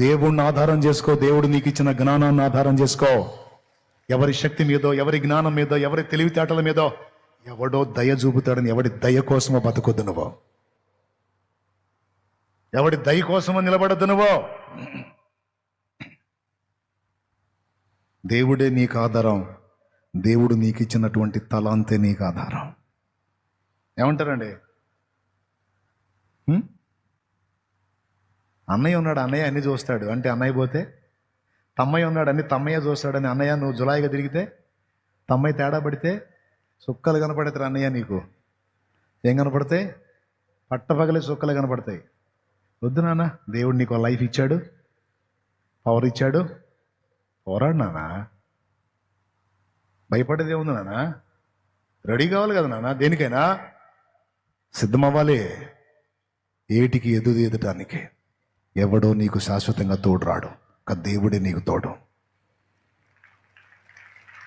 దేవుణ్ణి ఆధారం చేసుకో. దేవుడు నీకు ఇచ్చిన జ్ఞానాన్ని ఆధారం చేసుకో. ఎవరి శక్తి మీదో, ఎవరి జ్ఞానం మీదో, ఎవరి తెలివితేటల మీదో ఎవడో దయ చూపుతాడని ఎవడి దయ కోసమో బతకొద్దు నువ్వు. ఎవడి దయ కోసమో నిలబడద్దు నువ్వు. దేవుడే నీకు ఆధారం. దేవుడు నీకు ఇచ్చినటువంటి తలాంతే నీకు ఆధారం. ఏమంటారండి? అన్నయ్య ఉన్నాడు, అన్నయ్య అన్ని చూస్తాడు అంటే అన్నయ్య పోతే, తమ్మయ్య ఉన్నాడు అన్ని తమ్మయ్య చూస్తాడని అన్నయ్య నువ్వు జులాయిగా తిరిగితే, తమ్మయ్య తేడా పడితే సుక్కలు కనపడతారు అన్నయ్య నీకు. ఏం కనపడతాయి? పట్టపగలే సుక్కలు కనపడతాయి. వద్దు నాన్న, దేవుడు నీకు లైఫ్ ఇచ్చాడు, పవర్ ఇచ్చాడు, పోరాడు నాన్న. భయపడేది ఏముంది నాన్న? రెడీ కావాలి కదా నాన్న, దేనికైనా సిద్ధమవ్వాలి. ఏటికి ఎదుటానికి ఎవడో నీకు శాశ్వతంగా తోడు రాడు. దేవుడే నీకు తోడు.